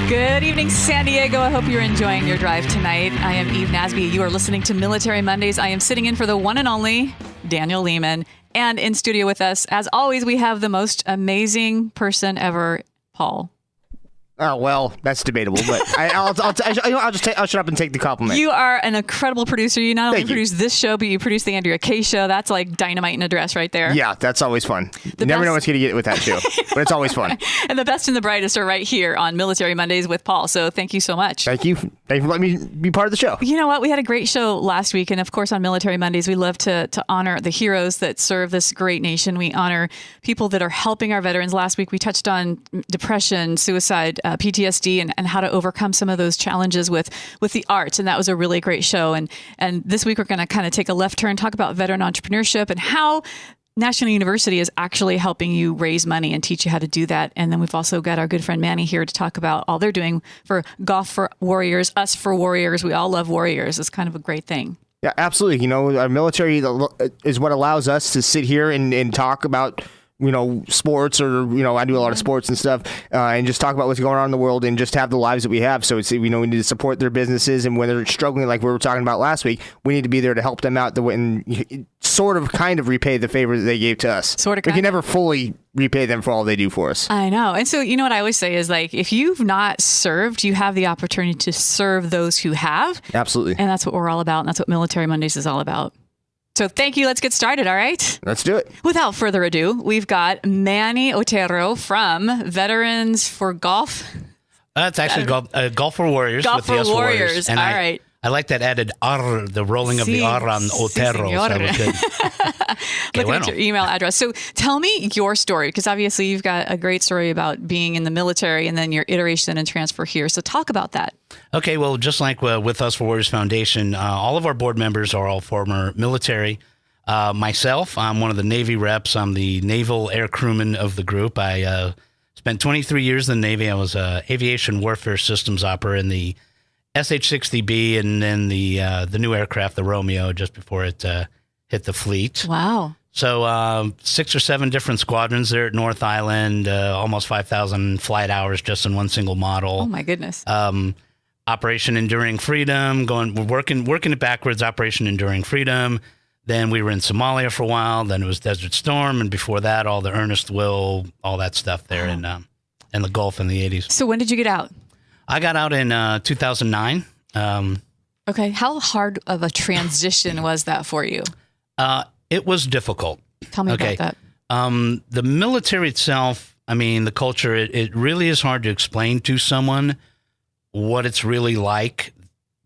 Good evening, San Diego. I hope you're enjoying your drive tonight. I am Eve Nasby. You are listening to Military Mondays. I am sitting in for the one and only Daniel Lehman. And in studio with us, as always, we have the most amazing person ever, Paul. Oh, well, that's debatable, but I'll shut up and take the compliment. You are an incredible producer. You not only produce this show, but you produce the Andrea Kaye show. That's like dynamite in a dress right there. Yeah, that's always fun. You never know what's going to get with that show, but it's always fun. And the best and the brightest are right here on Military Mondays with Paul. So thank you so much. Thank you. Thank you for letting me be part of the show. You know what? We had a great show last week. And of course, on Military Mondays, we love to honor the heroes that serve this great nation. We honor people that are helping our veterans. Last week, we touched on depression, suicide, PTSD, and how to overcome some of those challenges with the arts. And that was a really great show. And this week, we're going to kind of take a left turn, talk about veteran entrepreneurship and how National University is actually helping you raise money and teach you how to do that. And then we've also got our good friend Manny here to talk about all they're doing for Golf for Warriors, us for Warriors. We all love Warriors. It's kind of a great thing. Yeah, absolutely. You know, our military is what allows us to sit here and talk about sports, or, I do a lot of sports and stuff, and just talk about what's going on in the world and just have the lives that we have. So we need to support their businesses, and when they're struggling, like we were talking about last week, we need to be there to help them out and kind of repay the favor that they gave to us. We can never fully repay them for all they do for us. I know. And so, you know what I always say is, like, if you've not served, you have the opportunity to serve those who have. Absolutely. And that's what we're all about. And that's what Military Mondays is all about. So thank you. Let's get started. All right. Let's do it. Without further ado, we've got Manny Ortero from Veterans for Golf. It's actually Golf for Warriors. Golf for Warriors. And all right. I like that added R, the rolling of the R on Ortero. So that was good. Looking at your email address. So tell me your story, because obviously you've got a great story about being in the military and then your iteration and transfer here. So talk about that. Okay, well, just like with Us for Warriors Foundation, all of our board members are all former military. Myself, I'm one of the Navy reps. I'm the naval air crewman of the group. I spent 23 years in the Navy. I was an aviation warfare systems operator in the SH-60B, and then the new aircraft, the Romeo, just before it hit the fleet. Wow. So 6 or 7 different squadrons there at North Island, almost 5,000 flight hours just in one single model. Oh, my goodness. Operation Enduring Freedom, working it backwards, Operation Enduring Freedom. Then we were in Somalia for a while. Then it was Desert Storm. And before that, all the Ernest Will, all that stuff there in the Gulf in the 80s. So when did you get out? I got out in 2009. Okay. How hard of a transition was that for you? It was difficult. Tell me about that. The military itself, I mean, the culture, it really is hard to explain to someone what it's really like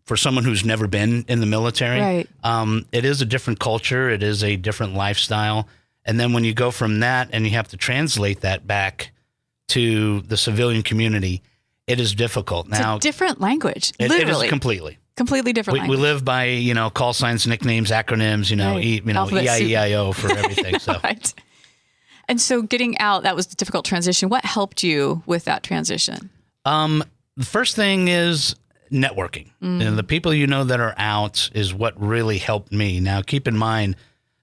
for someone who's never been in the military. Right. It is a different culture. It is a different lifestyle. And then when you go from that and you have to translate that back to the civilian community, it is difficult. Now, it's a different language, literally. It is completely different language. We live by, call signs, nicknames, acronyms, right. EIEIO for everything. So. Right. And so getting out, that was the difficult transition. What helped you with that transition? The first thing is networking. And the people that are out is what really helped me. Now, keep in mind,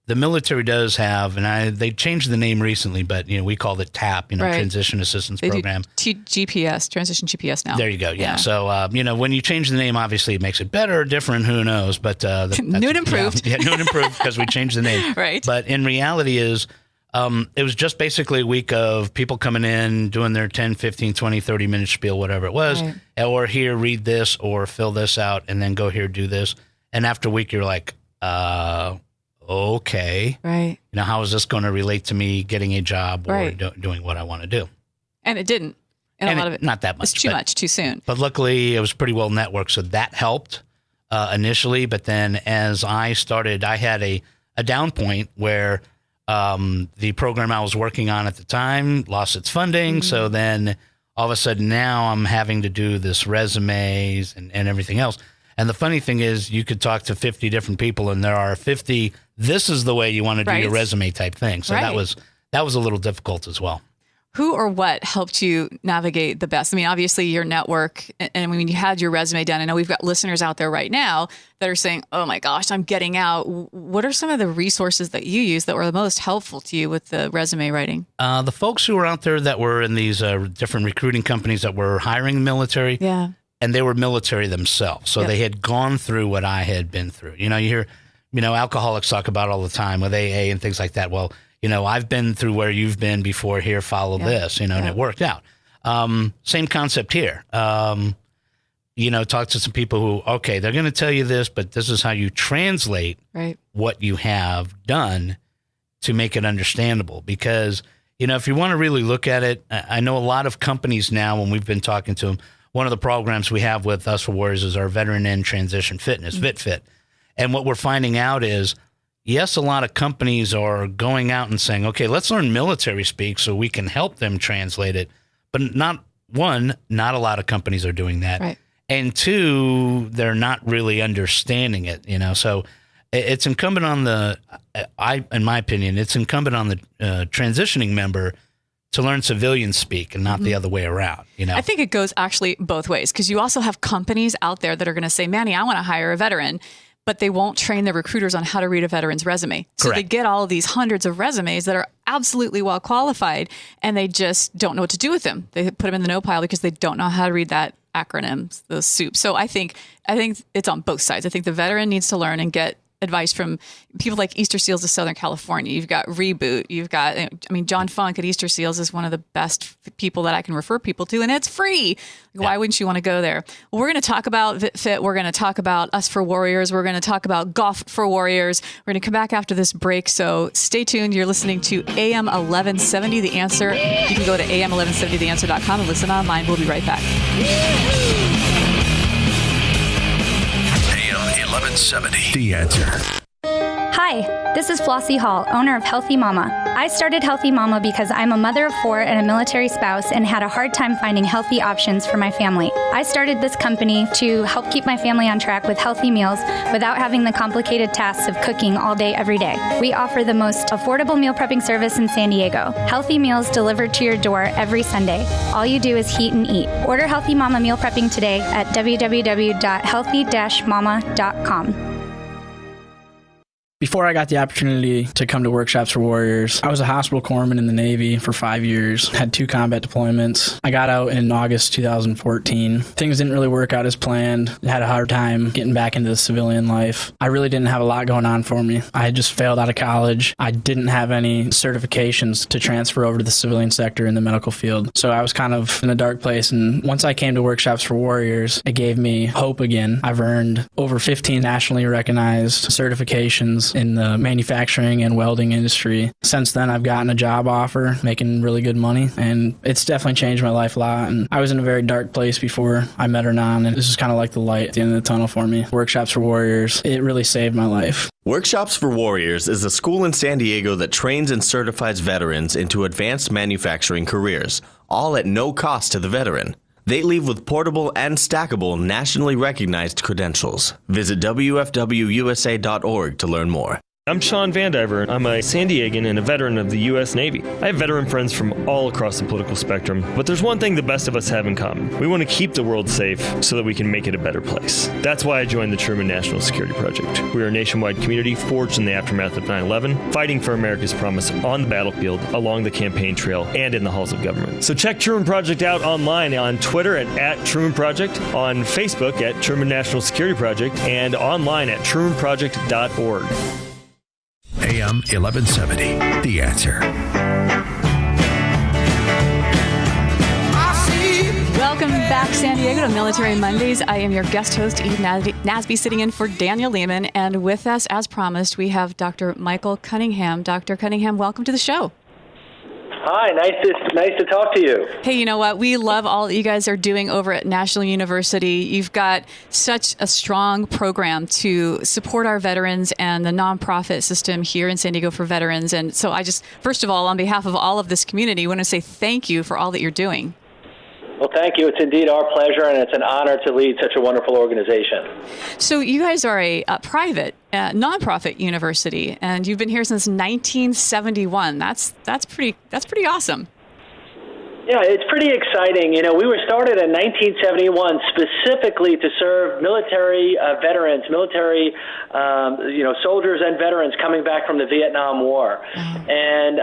the military does have, and they changed the name recently, but we called it TAP, right. Transition Assistance Program. GPS, Transition GPS now. There you go. Yeah. So when you change the name, obviously it makes it better or different. Who knows? But new and improved. Yeah, new and improved because we changed the name. Right. But in reality, it was just basically a week of people coming in, doing their 10, 15, 20, 30-minute spiel, whatever it was, right. Or here, read this, or fill this out, and then go here, do this. And after a week, you're like, okay. Right. How is this going to relate to me getting a job or doing what I want to do? And it didn't. And a lot of it. Not that much. It's too much, too soon. But luckily, it was pretty well networked, so that helped initially. But then as I started, I had a down point where the program I was working on at the time lost its funding. So then all of a sudden now I'm having to do this resumes and everything else. And the funny thing is you could talk to 50 different people and there are 50, this is the way you want to do your resume type thing. So that was a little difficult as well. who or what helped you navigate the best? I mean, obviously your network, and when you had your resume done, I know we've got listeners out there right now that are saying, oh my gosh, I'm getting out. What are some of the resources that you use that were the most helpful to you with the resume writing? The folks who were out there that were in these different recruiting companies that were hiring the military, and they were military themselves. So they had gone through what I had been through. You hear, alcoholics talk about all the time with AA and things like that. Well, I've been through where you've been before here, follow this, and it worked out. Same concept here. Talk to some people who, okay, they're going to tell you this, but this is how you translate what you have done to make it understandable. Because, if you want to really look at it, I know a lot of companies now, when we've been talking to them, one of the programs we have with Us for Warriors is our Veteran in Transition Fitness, VitFit. And what we're finding out is, yes, a lot of companies are going out and saying, okay, let's learn military speak so we can help them translate it. But not a lot of companies are doing that. Right. And two, they're not really understanding it, So it's incumbent on in my opinion, it's incumbent on the transitioning member to learn civilian speak and not the other way around. I think it goes actually both ways, because you also have companies out there that are going to say, Manny, I want to hire a veteran, but they won't train their recruiters on how to read a veteran's resume. So They get all of these hundreds of resumes that are absolutely well qualified, and they just don't know what to do with them. They put them in the no pile because they don't know how to read that acronym, those soups. So I think it's on both sides. I think the veteran needs to learn and get advice from people like Easter Seals of Southern California. You've got Reboot. You've got, John Funk at Easter Seals is one of the best people that I can refer people to, and it's free. Why wouldn't you want to go there? Well, we're going to talk about VitFit. We're going to talk about Us for Warriors. We're going to talk about Golf for Warriors. We're going to come back after this break, so stay tuned. You're listening to AM 1170 The Answer. You can go to am1170theanswer.com and listen online. We'll be right back. 1170. The Answer. Hi, this is Flossie Hall, owner of Healthy Mama. I started Healthy Mama because I'm a mother of 4 and a military spouse and had a hard time finding healthy options for my family. I started this company to help keep my family on track with healthy meals without having the complicated tasks of cooking all day, every day. We offer the most affordable meal prepping service in San Diego. Healthy meals delivered to your door every Sunday. All you do is heat and eat. Order Healthy Mama meal prepping today at www.healthy-mama.com. Before I got the opportunity to come to Workshops for Warriors, I was a hospital corpsman in the Navy for 5 years, had 2 combat deployments. I got out in August 2014. Things didn't really work out as planned. I had a hard time getting back into the civilian life. I really didn't have a lot going on for me. I had just failed out of college. I didn't have any certifications to transfer over to the civilian sector in the medical field. So I was kind of in a dark place. And once I came to Workshops for Warriors, it gave me hope again. I've earned over 15 nationally recognized certifications in the manufacturing and welding industry. Since then, I've gotten a job offer, making really good money, and it's definitely changed my life a lot. And I was in a very dark place before I met Hernan, and this is kind of like the light at the end of the tunnel for me. Workshops for Warriors, it really saved my life. Workshops for Warriors is a school in San Diego that trains and certifies veterans into advanced manufacturing careers, all at no cost to the veteran. They leave with portable and stackable nationally recognized credentials. Visit WFWUSA.org to learn more. I'm Sean Vandiver. I'm a San Diegan and a veteran of the U.S. Navy. I have veteran friends from all across the political spectrum, but there's one thing the best of us have in common. We want to keep the world safe so that we can make it a better place. That's why I joined the Truman National Security Project. We are a nationwide community forged in the aftermath of 9/11, fighting for America's promise on the battlefield, along the campaign trail, and in the halls of government. So check Truman Project out online on Twitter at Truman Project, on Facebook at Truman National Security Project, and online at trumanproject.org. AM 1170, The Answer. Welcome back, San Diego, to Military Mondays. I am your guest host, Eve Nasby, sitting in for Daniel Lehman. And with us, as promised, we have Dr. Michael Cunningham. Dr. Cunningham, welcome to the show. Hi, nice to talk to you. Hey, you know what? We love all that you guys are doing over at National University. You've got such a strong program to support our veterans and the nonprofit system here in San Diego for veterans. And so I just, first of all, on behalf of all of this community, want to say thank you for all that you're doing. Well, thank you. It's indeed our pleasure, and it's an honor to lead such a wonderful organization. So you guys are a private, nonprofit university, and you've been here since 1971. That's pretty awesome. Yeah, it's pretty exciting. You know, we were started in 1971 specifically to serve military veterans, military, soldiers and veterans coming back from the Vietnam War. And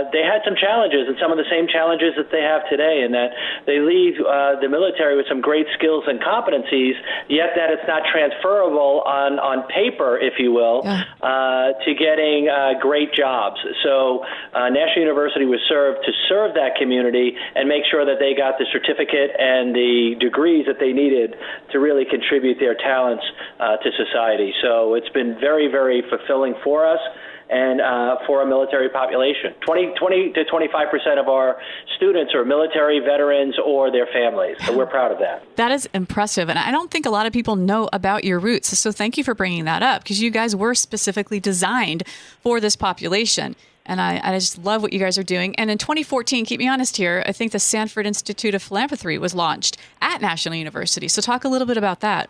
they had some challenges, and some of the same challenges that they have today, in that they leave the military with some great skills and competencies, yet that it's not transferable on paper, if you will, to getting great jobs. So National University was served to serve that community and make sure that they got the certificate and the degrees that they needed to really contribute their talents to society. So it's been very, very fulfilling for us and for our military population. 20 to 25% of our students are military veterans or their families. So we're proud of that. That is impressive. And I don't think a lot of people know about your roots. So thank you for bringing that up, because you guys were specifically designed for this population. And I just love what you guys are doing. And in 2014, keep me honest here, I think the Sanford Institute of Philanthropy was launched at National University. So talk a little bit about that.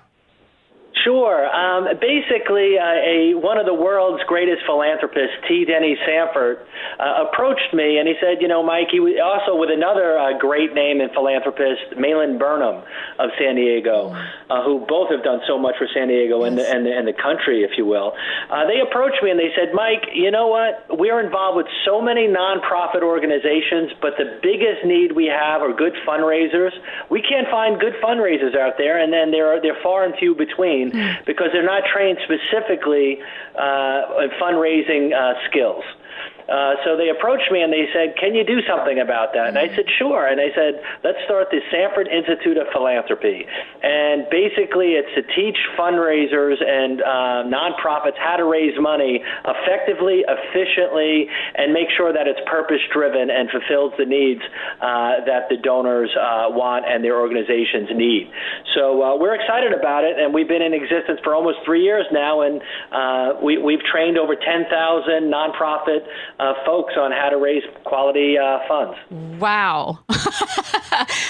Sure. Basically, one of the world's greatest philanthropists, T. Denny Sanford, approached me, and he said, Mike, he was also with another great name and philanthropist, Malin Burnham of San Diego, who both have done so much for San Diego and the country, if you will. They approached me and they said, Mike, you know what? We're involved with so many nonprofit organizations, but the biggest need we have are good fundraisers. We can't find good fundraisers out there, and then they're far and few between, because they're not trained specifically in fundraising skills. So they approached me and they said, can you do something about that? And I said, sure. And they said, let's start the Sanford Institute of Philanthropy. And basically it's to teach fundraisers and nonprofits how to raise money effectively, efficiently, and make sure that it's purpose-driven and fulfills the needs that the donors want and their organizations need. So we're excited about it, and we've been in existence for almost 3 years now, and we've trained over 10,000 nonprofit folks on how to raise quality funds. Wow.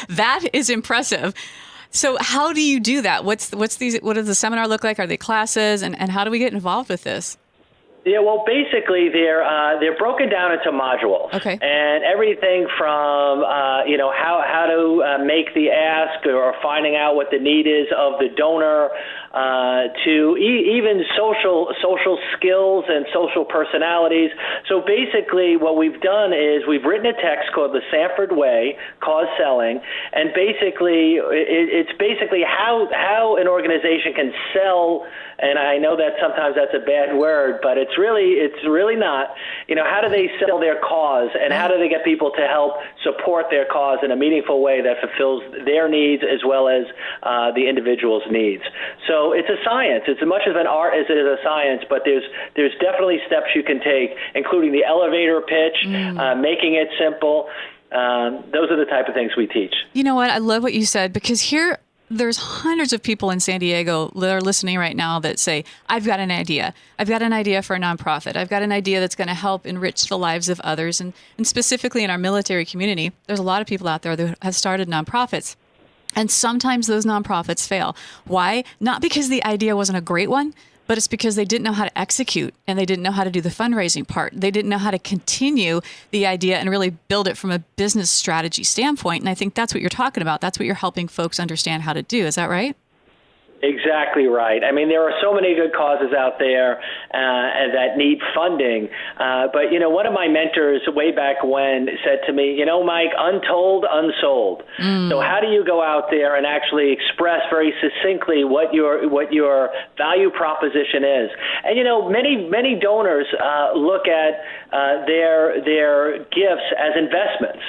That is impressive. So how do you do that? What does the seminar look like? Are they classes? And how do we get involved with this? Yeah, well, basically they're broken down into modules, and everything from how to make the ask or finding out what the need is of the donor, to even social skills and social personalities. So basically, what we've done is we've written a text called the Sanford Way, Cause Selling, and basically it's basically how an organization can sell. And I know that sometimes that's a bad word, but it's really not. How do they sell their cause, and how do they get people to help support their cause in a meaningful way that fulfills their needs as well as the individual's needs? So it's a science. It's as much of an art as it is a science, but there's definitely steps you can take, including the elevator pitch, making it simple. Those are the type of things we teach. You know what? I love what you said, because there's hundreds of people in San Diego that are listening right now that say, I've got an idea. I've got an idea for a nonprofit. I've got an idea that's going to help enrich the lives of others. And specifically in our military community, there's a lot of people out there that have started nonprofits. And sometimes those nonprofits fail. Why? Not because the idea wasn't a great one, but it's because they didn't know how to execute, and they didn't know how to do the fundraising part. They didn't know how to continue the idea and really build it from a business strategy standpoint. And I think that's what you're talking about. That's what you're helping folks understand how to do. Is that right? Exactly right. I mean, there are so many good causes out there that need funding. But, one of my mentors way back when said to me, Mike, untold, unsold. So how do you go out there and actually express very succinctly what your value proposition is? And, many donors look at their gifts as investments.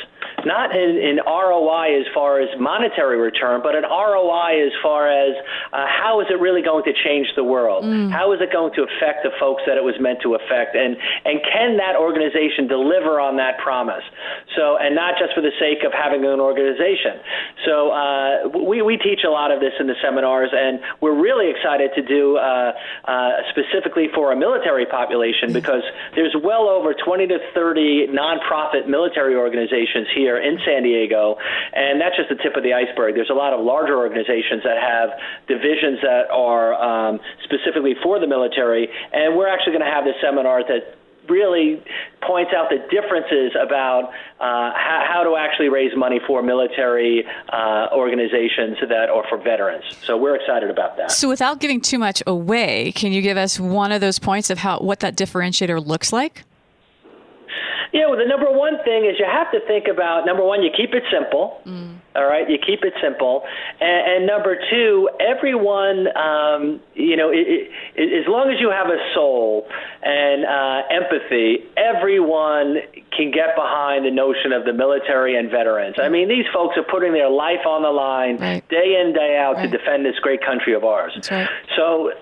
Not in ROI as far as monetary return, but an ROI as far as how is it really going to change the world? How is it going to affect the folks that it was meant to affect? And can that organization deliver on that promise? So, and not just for the sake of having an organization. So we teach a lot of this in the seminars, and we're really excited to do specifically for a military population, because there's well over 20 to 30 nonprofit military organizations here in San Diego, and that's just the tip of the iceberg. There's a lot of larger organizations that have divisions that are specifically for the military, and we're actually going to have this seminar that really points out the differences about how to actually raise money for military organizations or for veterans. So we're excited about that. So without giving too much away, can you give us one of those points of what that differentiator looks like? Yeah, well, the number one thing is you have to think about, number one, you keep it simple. All right, you keep it simple. And number two, everyone, as long as you have a soul and empathy, everyone can get behind the notion of the military and veterans. I mean, these folks are putting their life on the line day in, day out to defend this great country of ours. That's right. So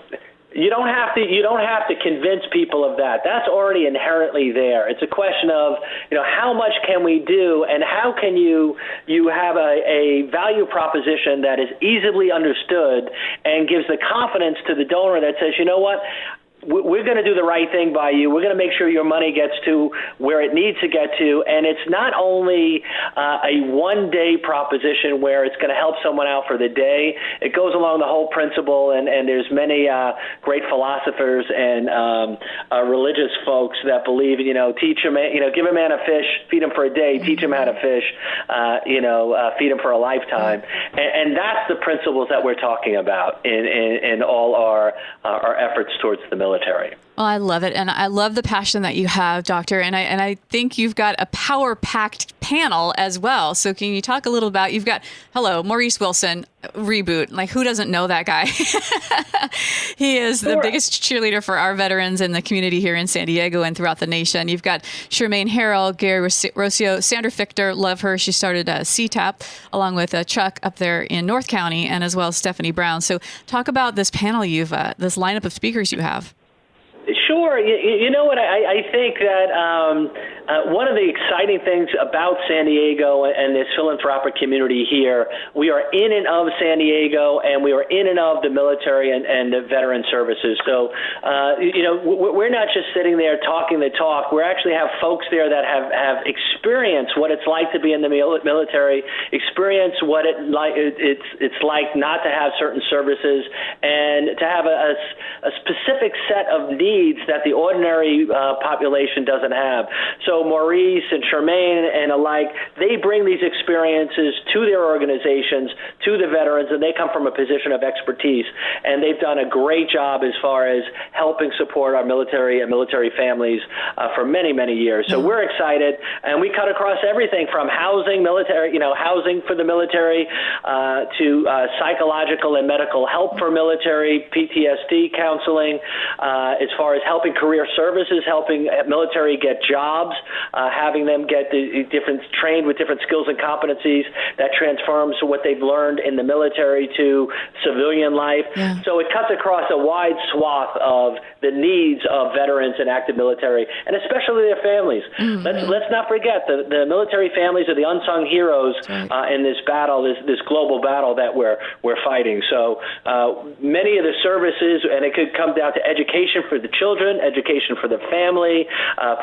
you don't have to convince people of that. That's already inherently there. It's a question of, how much can we do, and how can you have a value proposition that is easily understood and gives the confidence to the donor that says, you know what, we're going to do the right thing by you. We're going to make sure your money gets to where it needs to get to. And it's not only a one-day proposition where it's going to help someone out for the day. It goes along the whole principle, and there's many great philosophers and religious folks that believe, teach a man, give a man a fish, feed him for a day, teach him how to fish, feed him for a lifetime. And that's the principles that we're talking about in all our efforts towards the military. Well, I love it. And I love the passion that you have, Doctor. And I think you've got a power-packed panel as well. So can you talk a little about, you've got, Maurice Wilson, Reboot. Like, who doesn't know that guy? He is the biggest cheerleader for our veterans in the community here in San Diego and throughout the nation. You've got Charmaine Harrell, Gary Rossio, Sandra Fichter, love her. She started CTAP along with Chuck up there in North County, and as well as Stephanie Brown. So talk about this panel this lineup of speakers you have. Sure. You know what? I think that one of the exciting things about San Diego and this philanthropic community here, we are in and of San Diego, and we are in and of the military and the veteran services. So, we're not just sitting there talking the talk. We actually have folks there that have experienced what it's like to be in the military, experience what it's like not to have certain services, and to have a specific set of needs that the ordinary population doesn't have. So Maurice and Charmaine and alike, they bring these experiences to their organizations, to the veterans, and they come from a position of expertise. And they've done a great job as far as helping support our military and military families for many, many years. So we're excited, and we cut across everything from housing, housing for the military, to psychological and medical help for military, PTSD counseling, as far as helping career services, helping military get jobs, having them get trained with different skills and competencies that transforms what they've learned in the military to civilian life. Yeah. So it cuts across a wide swath of the needs of veterans and active military, and especially their families. Mm-hmm. Let's not forget the military families are the unsung heroes in this battle, this global battle that we're fighting. So many of the services, and it could come down to education for the children, education for the family,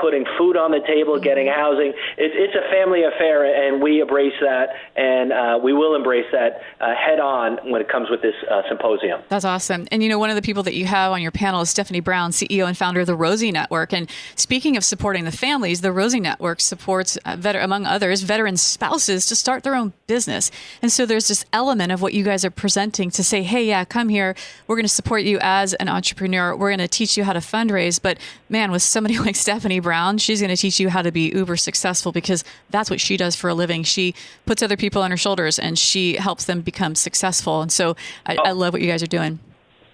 putting food on the table, getting housing. It's a family affair, and we embrace that, and we will embrace that head on when it comes with this symposium. That's awesome. And one of the people that you have on your panel is Stephanie Brown, CEO and founder of the Rosie Network. And speaking of supporting the families, the Rosie Network supports, among others, veteran spouses to start their own business. And so there's this element of what you guys are presenting to say, hey, yeah, come here. We're going to support you as an entrepreneur. We're going to teach you how to fundraise. But man, with somebody like Stephanie Brown, she's going to teach you how to be uber successful, because that's what she does for a living. She puts other people on her shoulders and she helps them become successful. And so I love what you guys are doing.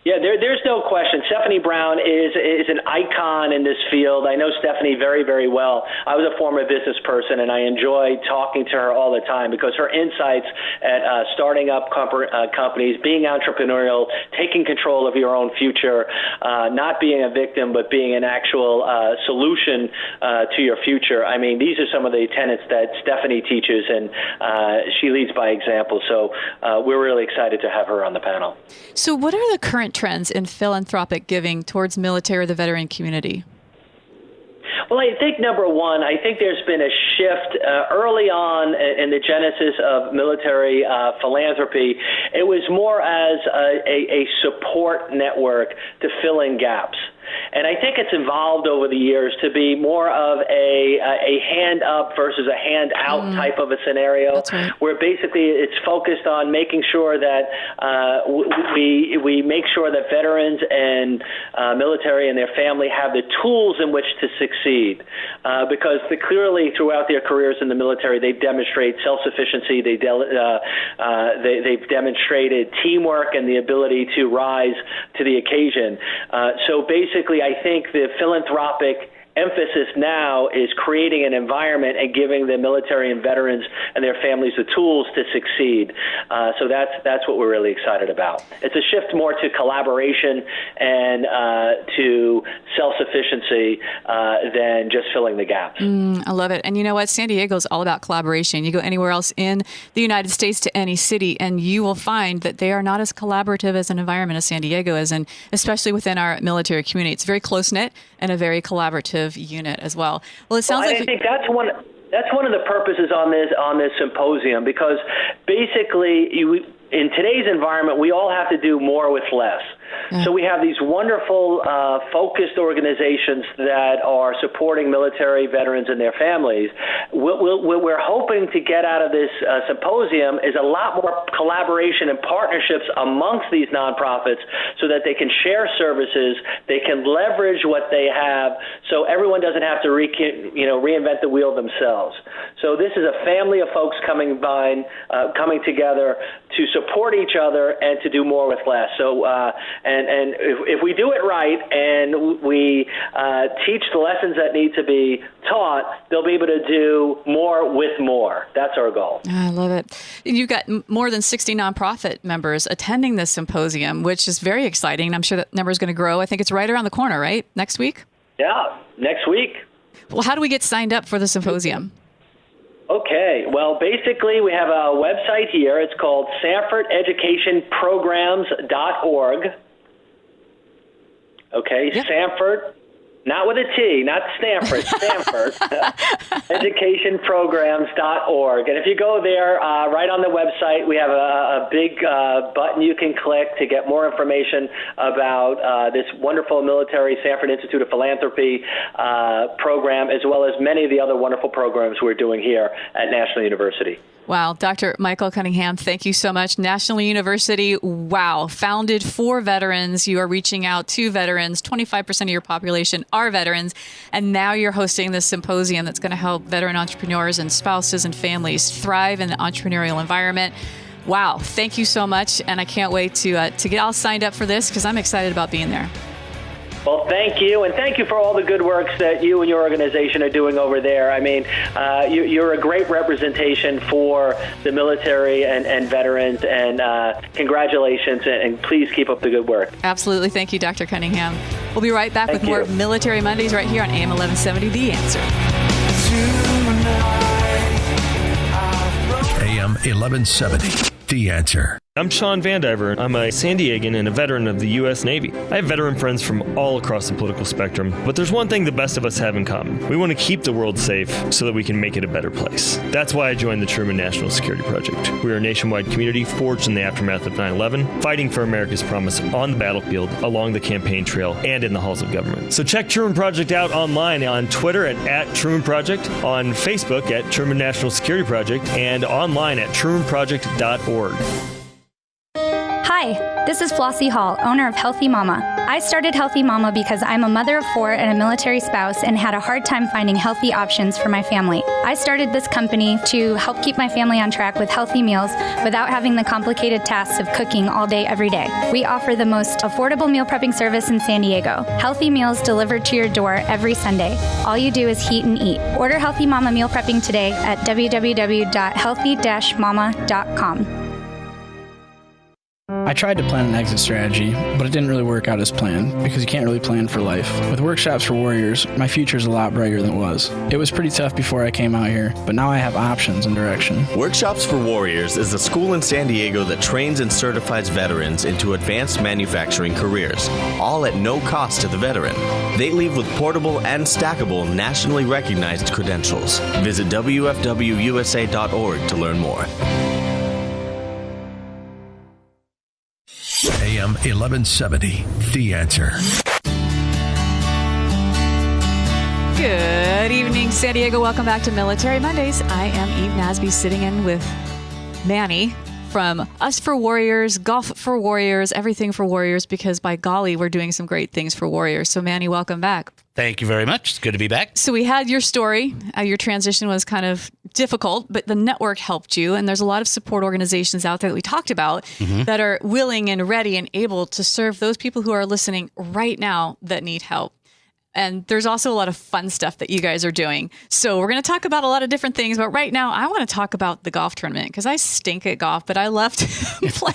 Yeah, there's no question. Stephanie Brown is an icon in this field. I know Stephanie very, very well. I was a former business person, and I enjoy talking to her all the time because her insights at starting up companies, being entrepreneurial, taking control of your own future, not being a victim, but being an actual solution to your future. I mean, these are some of the tenets that Stephanie teaches, and she leads by example. So we're really excited to have her on the panel. So what are the current trends in philanthropic giving towards military or the veteran community? Well, I think number one, I think there's been a shift early on in the genesis of military philanthropy. It was more as a support network to fill in gaps. And I think it's evolved over the years to be more of a hand up versus a hand out type of a scenario, where basically it's focused on making sure that we make sure that veterans and military and their family have the tools in which to succeed, because clearly throughout their careers in the military, they demonstrate self-sufficiency, they've demonstrated teamwork and the ability to rise to the occasion. So basically, I think the philanthropic emphasis now is creating an environment and giving the military and veterans and their families the tools to succeed. So that's what we're really excited about. It's a shift more to collaboration and to self-sufficiency than just filling the gaps. I love it. And you know what? San Diego is all about collaboration. You go anywhere else in the United States to any city, and you will find that they are not as collaborative as an environment as San Diego is, and especially within our military community. It's very close-knit and a very collaborative unit as well. Well, it sounds like I think that's one of the purposes on this symposium, because basically in today's environment, we all have to do more with less. So we have these wonderful, focused organizations that are supporting military veterans and their families. What we're hoping to get out of this symposium is a lot more collaboration and partnerships amongst these nonprofits, so that they can share services, they can leverage what they have, so everyone doesn't have to reinvent the wheel themselves. So this is a family of folks coming together to support each other and to do more with less. So and if we do it right and we teach the lessons that need to be taught, they'll be able to do more with more. That's our goal. I love it. You've got more than 60 nonprofit members attending this symposium, which is very exciting. I'm sure that number is going to grow. I think it's right around the corner, right? Next week? Yeah, next week. Well, how do we get signed up for the symposium? Okay. Well, basically, we have a website here. It's called SanfordEducationPrograms.org. Okay, yep. Sanford, not with a T, not Stanford, Sanford, educationprograms.org. And if you go there, right on the website, we have a big button you can click to get more information about this wonderful military Sanford Institute of Philanthropy program, as well as many of the other wonderful programs we're doing here at National University. Wow. Dr. Michael Cunningham, thank you so much. National University, wow, founded for veterans. You are reaching out to veterans. 25% of your population are veterans. And now you're hosting this symposium that's going to help veteran entrepreneurs and spouses and families thrive in the entrepreneurial environment. Wow. Thank you so much. And I can't wait to get all signed up for this, because I'm excited about being there. Well, thank you, and thank you for all the good works that you and your organization are doing over there. I mean, you're a great representation for the military and veterans, and congratulations, and please keep up the good work. Absolutely. Thank you, Dr. Cunningham. We'll be right back with more Military Mondays right here on AM 1170, The Answer. AM 1170, The Answer. I'm Sean Vandiver. I'm a San Diegan and a veteran of the U.S. Navy. I have veteran friends from all across the political spectrum, but there's one thing the best of us have in common. We want to keep the world safe so that we can make it a better place. That's why I joined the Truman National Security Project. We are a nationwide community forged in the aftermath of 9/11, fighting for America's promise on the battlefield, along the campaign trail, and in the halls of government. So check Truman Project out online on Twitter at Truman Project, on Facebook at Truman National Security Project, and online at trumanproject.org. Hi, this is Flossie Hall, owner of Healthy Mama. I started Healthy Mama because I'm a mother of 4 and a military spouse and had a hard time finding healthy options for my family. I started this company to help keep my family on track with healthy meals without having the complicated tasks of cooking all day, every day. We offer the most affordable meal prepping service in San Diego. Healthy meals delivered to your door every Sunday. All you do is heat and eat. Order Healthy Mama meal prepping today at www.healthy-mama.com. I tried to plan an exit strategy, but it didn't really work out as planned, because you can't really plan for life. With Workshops for Warriors, my future is a lot brighter than it was. It was pretty tough before I came out here, but now I have options and direction. Workshops for Warriors is a school in San Diego that trains and certifies veterans into advanced manufacturing careers, all at no cost to the veteran. They leave with portable and stackable nationally recognized credentials. Visit WFWUSA.org to learn more. AM 1170, The Answer. Good evening, San Diego. Welcome back to Military Mondays. I am Eve Nasby sitting in with Manny from Us for Warriors, Golf for Warriors, everything for Warriors, because by golly, we're doing some great things for Warriors. So Manny, welcome back. Thank you very much. It's good to be back. So we had your story. Your transition was kind of difficult, but the network helped you. And there's a lot of support organizations out there that we talked about that are willing and ready and able to serve those people who are listening right now that need help. And there's also a lot of fun stuff that you guys are doing. So we're going to talk about a lot of different things. But right now, I want to talk about the golf tournament because I stink at golf, but I love to play.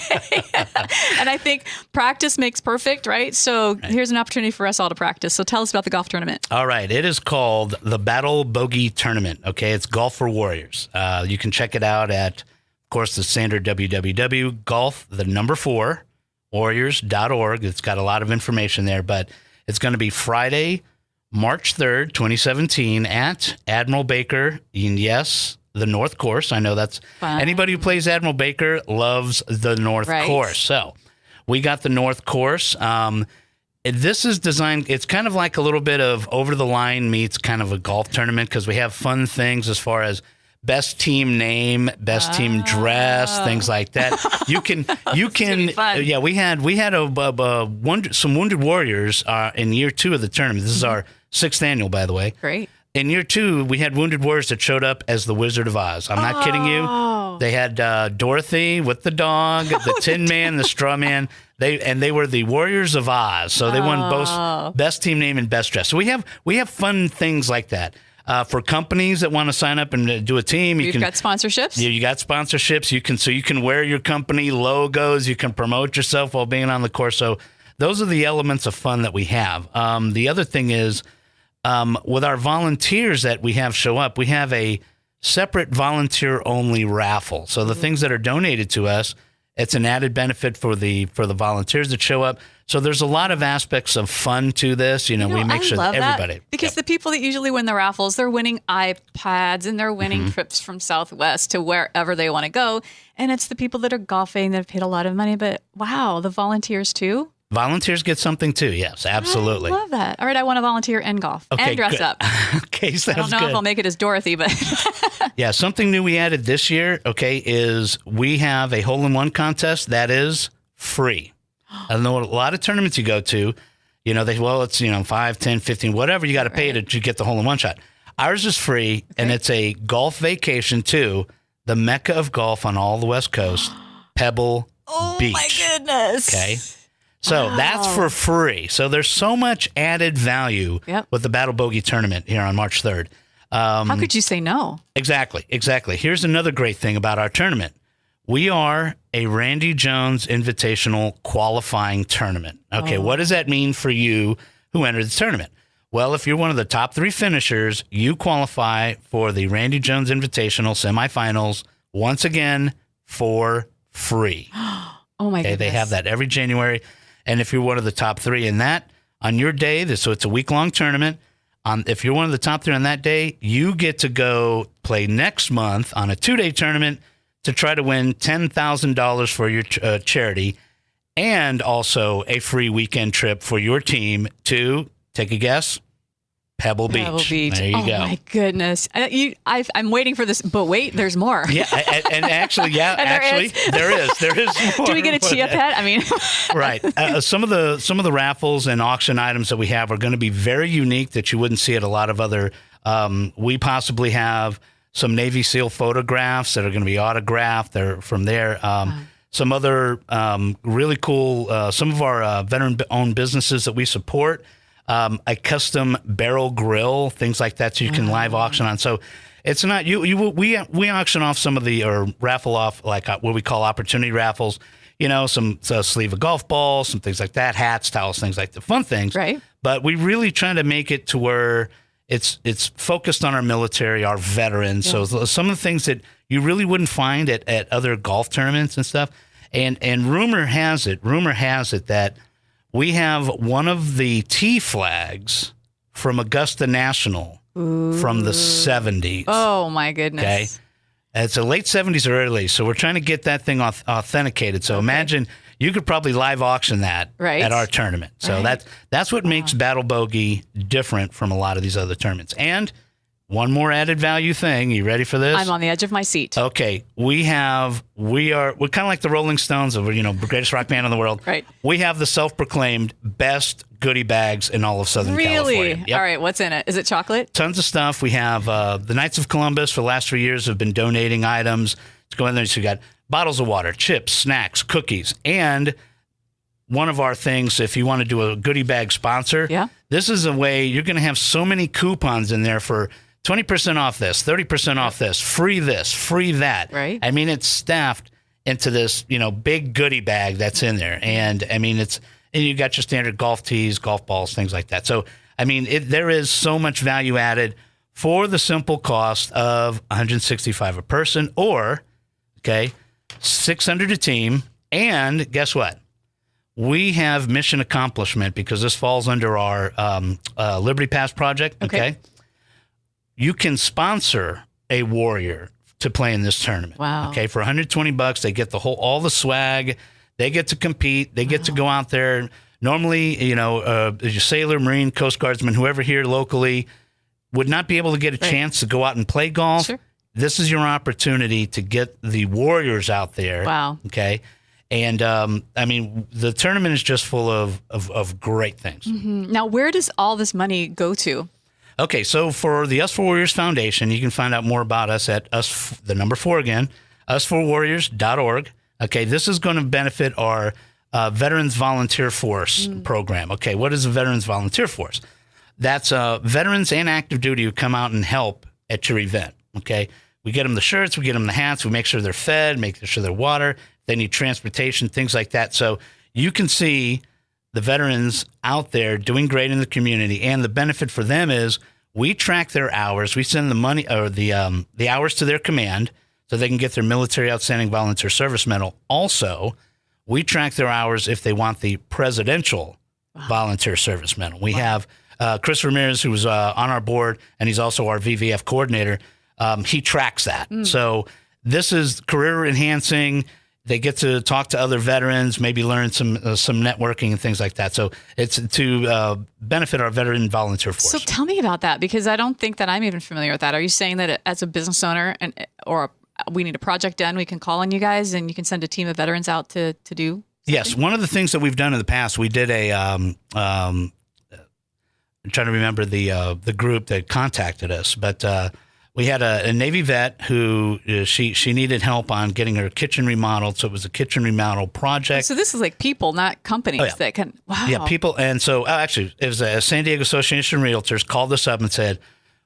And I think practice makes perfect, right? So here's an opportunity for us all to practice. So tell us about the golf tournament. All right. It is called the Battle Bogey Tournament. Okay. It's Golf for Warriors. You can check it out at, of course, the standard www.golf4warriors.org. It's got a lot of information there, but it's going to be Friday, March 3rd, 2017 at Admiral Baker. And yes, the North Course. I know that's fun. Anybody who plays Admiral Baker loves the North Course. So we got the North Course. This is designed, it's kind of like a little bit of over the line meets kind of a golf tournament because we have fun things as far as best team name, best team dress, things like that. You can, yeah. We had some Wounded Warriors in year 2 of the tournament. This is our 6th annual, by the way. Great. In year 2, we had Wounded Warriors that showed up as the Wizard of Oz. I'm not kidding you. They had Dorothy with the dog, the Tin Man, the Straw Man. They were the Warriors of Oz. So they won both best team name and best dress. So we have fun things like that. For companies that want to sign up and do a team, You've got sponsorships. You got sponsorships. You can wear your company logos. You can promote yourself while being on the course. So those are the elements of fun that we have. The other thing is with our volunteers that we have show up, we have a separate volunteer only raffle. So the things that are donated to us, it's an added benefit for the volunteers that show up. So there's a lot of aspects of fun to this. We make sure that everybody. Because the people that usually win the raffles, they're winning iPads and they're winning trips from Southwest to wherever they want to go. And it's the people that are golfing that have paid a lot of money. But wow, the volunteers too? Volunteers get something too. Yes, absolutely. I love that. All right, I want to volunteer and golf and dress good. up. Okay, sounds good. I don't know if I'll make it as Dorothy, but yeah, something new we added this year, is we have a hole-in-one contest that is free. I know a lot of tournaments you go to, it's 5, 10, 15, whatever you got to pay to get the hole-in-one shot. Ours is free, and it's a golf vacation to the Mecca of golf on all the West Coast, Pebble Beach. Oh my goodness. Okay. So that's for free. So there's so much added value with the Battle Bogey Tournament here on March 3rd. How could you say no? Exactly. Here's another great thing about our tournament. We are a Randy Jones Invitational qualifying tournament. Okay, what does that mean for you who entered the tournament? Well, if you're one of the top 3 finishers, you qualify for the Randy Jones Invitational semifinals once again for free. Oh my goodness. They have that every January. And if you're one of the top 3 in that, on your day, so it's a week-long tournament, if you're one of the top 3 on that day, you get to go play next month on a 2-day tournament to try to win $10,000 for your charity and also a free weekend trip for your team to, take a guess, Pebble Beach. There you go. Oh my goodness! I'm waiting for this, but wait, there's more. Yeah, and actually, there is more. Do we get a chia pet? I mean, right. Some of the raffles and auction items that we have are going to be very unique that you wouldn't see at a lot of other. We possibly have some Navy SEAL photographs that are going to be autographed. They're from there. Some other really cool. Some of our veteran-owned businesses that we support. A custom barrel grill, things like that, so you can live auction on. So it's not we auction off some of the or raffle off like what we call opportunity raffles. Some sleeve of golf balls, some things like that, hats, towels, things like the fun things. Right. But we really try to make it to where it's focused on our military, our veterans. Yeah. So some of the things that you really wouldn't find at other golf tournaments and stuff. And rumor has it that we have one of the T flags from Augusta National from the 70s. Oh, my goodness. Okay. It's the late 70s or early, so we're trying to get that thing authenticated. So imagine you could probably live auction that at our tournament. So that's what makes Battle Bogey different from a lot of these other tournaments. And one more added value thing. You ready for this? I'm on the edge of my seat. Okay. We're kind of like the Rolling Stones of, greatest rock band in the world. Right. We have the self-proclaimed best goodie bags in all of Southern California. Really? All right. What's in it? Is it chocolate? Tons of stuff. We have the Knights of Columbus for the last 3 years have been donating items. Let's go in there. So you got bottles of water, chips, snacks, cookies, and one of our things, if you want to do a goodie bag sponsor, this is a way you're going to have so many coupons in there for 20% off this, 30% off this, free that. Right. I mean, it's staffed into this, big goodie bag that's in there. And I mean, and you got your standard golf tees, golf balls, things like that. So, I mean, there is so much value added for the simple cost of $165 a person or, $600 a team. And guess what? We have mission accomplishment because this falls under our Liberty Pass project. Okay. You can sponsor a warrior to play in this tournament. Wow. Okay. For $120, they get all the swag. They get to compete. They get to go out there. Normally, your sailor, Marine, Coast Guardsman, whoever here locally would not be able to get a chance to go out and play golf. Sure. This is your opportunity to get the warriors out there. Wow. Okay. And, I mean, the tournament is just full of great things. Mm-hmm. Now, where does all this money go to? Okay, so for the Us for Warriors Foundation, you can find out more about us at the number 4 again, usforwarriors.org. Okay, this is going to benefit our Veterans Volunteer Force program. Okay, what is a Veterans Volunteer Force? That's veterans and active duty who come out and help at your event. Okay, we get them the shirts, we get them the hats, we make sure they're fed, make sure they're water, they need transportation, things like that. So you can see the veterans out there doing great in the community, and the benefit for them is we track their hours. We send the money or the hours to their command so they can get their Military Outstanding Volunteer Service Medal. Also, we track their hours if they want the Presidential Volunteer Service Medal. We have Chris Ramirez, who was on our board, and he's also our VVF coordinator. He tracks that. So this is career enhancing. They get to talk to other veterans, maybe learn some networking and things like that. So it's to benefit our veteran volunteer force. So tell me about that, because I don't think that I'm even familiar with that. Are you saying that as a business owner or we need a project done, we can call on you guys and you can send a team of veterans out to do something? Yes. One of the things that we've done in the past, we did I'm trying to remember the group that contacted us, but we had a Navy vet who she needed help on getting her kitchen remodeled. So it was a kitchen remodel project. So this is like people, not companies that can. Wow. Yeah, people. And so actually, it was a San Diego Association of Realtors called us up and said,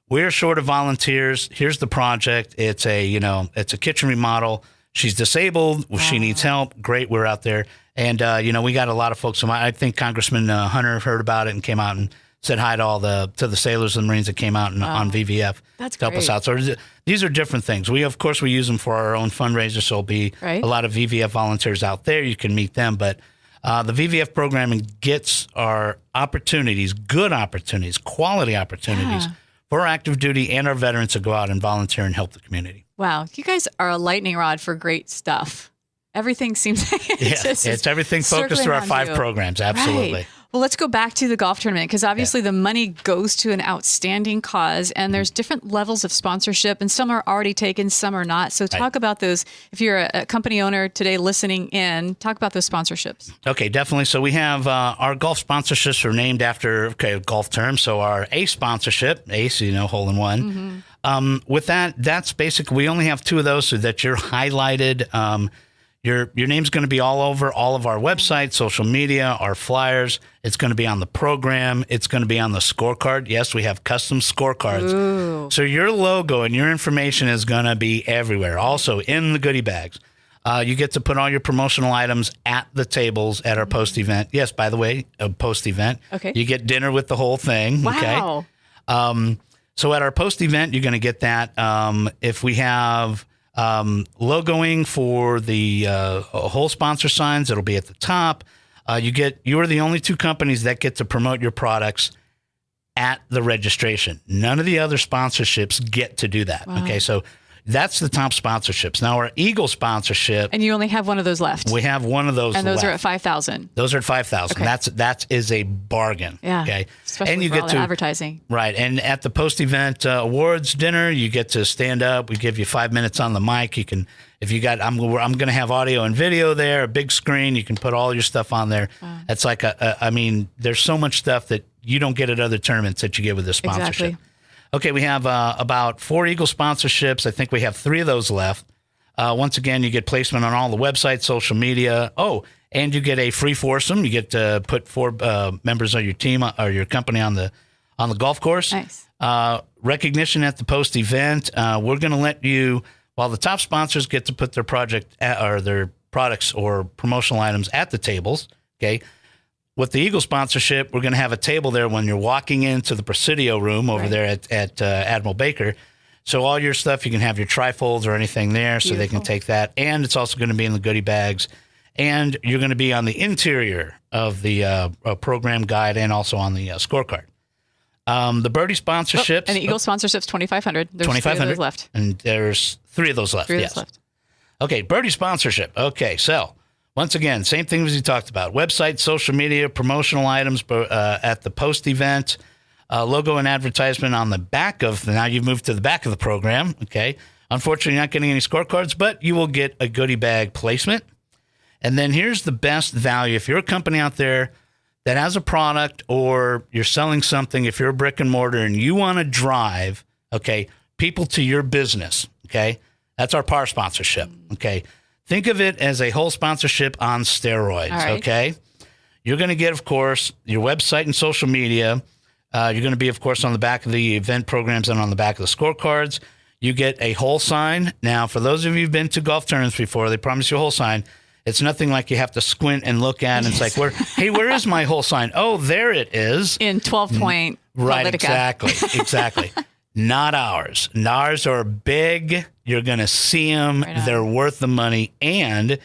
"We're short of volunteers. Here's the project. It's a kitchen remodel. She's disabled. She needs help. Great, we're out there." And we got a lot of folks. I think Congressman Hunter heard about it and came out and said hi to the sailors and Marines that came out on VVF to help us out. So these are different things. We use them for our own fundraisers. So there'll be a lot of VVF volunteers out there. You can meet them. But the VVF programming gets our opportunities, good opportunities, quality opportunities for active duty and our veterans to go out and volunteer and help the community. Wow. You guys are a lightning rod for great stuff. Everything seems like it's everything focused through our 5 programs. Absolutely. Right. Well, let's go back to the golf tournament, because obviously the money goes to an outstanding cause, and there's different levels of sponsorship, and some are already taken, some are not. So talk about those. If you're a company owner today listening in, talk about those sponsorships. Okay, definitely. So we have our golf sponsorships are named after golf terms. So our ACE sponsorship, ACE, hole in one. With that, that's basically, we only have 2 of those so that you're highlighted. Your name's going to be all over all of our websites, social media, our flyers. It's going to be on the program. It's going to be on the scorecard. Yes, we have custom scorecards. Ooh. So your logo and your information is going to be everywhere. Also in the goodie bags. You get to put all your promotional items at the tables at our post-event. Yes, by the way, a post-event. Okay. You get dinner with the whole thing. Wow. Okay. So at our post-event, you're going to get that. If we have logoing for the whole sponsor signs, it'll be at the top. You are the only 2 companies that get to promote your products at the registration. None of the other sponsorships get to do that. Wow. Okay, so That's the top sponsorships. Now our Eagle sponsorship. And you only have one of those left. We have one of those and those left. are at 5,000. Those are at 5,000. Okay. That is a bargain. Yeah. Okay. Especially and you for get all to that advertising. Right. And at the post-event awards dinner, you get to stand up. We give you 5 minutes on the mic. You can, if you got, I'm going to have audio and video there, a big screen. You can put all your stuff on there. Wow. It's like I mean, there's so much stuff that you don't get at other tournaments that you get with this sponsorship. Exactly. Okay, we have about 4 Eagle sponsorships. I think we have 3 of those left. Once again, you get placement on all the websites, social media. Oh, and you get a free foursome. You get to put 4 members of your team or your company on the golf course. Nice. Recognition at the post event. We're going to let you, while the top sponsors get to put their project or their products or promotional items at the tables. Okay. With the Eagle sponsorship, we're going to have a table there when you're walking into the Presidio room over there at Admiral Baker. So all your stuff, you can have your trifolds or anything there. Beautiful. So they can take that. And it's also going to be in the goodie bags. And you're going to be on the interior of the program guide and also on the scorecard. The Birdie sponsorships. And the Eagle sponsorship's 2,500. There's 2,500 left. And there's 3 of those left. 3 of those left. Okay, Birdie sponsorship. Okay, so once again, same thing as you talked about. Website, social media, promotional items at the post-event, logo and advertisement on the back of, now you've moved to the back of the program, okay? Unfortunately, you're not getting any scorecards, but you will get a goodie bag placement. And then here's the best value. If you're a company out there that has a product or you're selling something, if you're a brick and mortar and you want to drive, okay, people to your business, okay? That's our PAR sponsorship, okay? Think of it as a whole sponsorship on steroids, okay? You're going to get, of course, your website and social media. You're going to be, of course, on the back of the event programs and on the back of the scorecards. You get a whole sign. Now, for those of you who've been to golf tournaments before, they promise you a whole sign. It's nothing like you have to squint and look at. And it's like, where is my whole sign? Oh, there it is. In 12-point. Right, exactly. Not ours. Ours are big. You're going to see them. Right. They're worth the money. And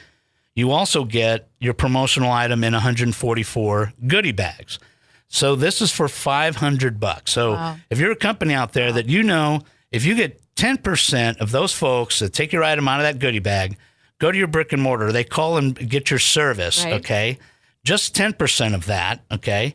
you also get your promotional item in 144 goodie bags. So this is for $500. So if you're a company out there that you know, if you get 10% of those folks that take your item out of that goodie bag, go to your brick and mortar, they call and get your service, okay? Just 10% of that, okay?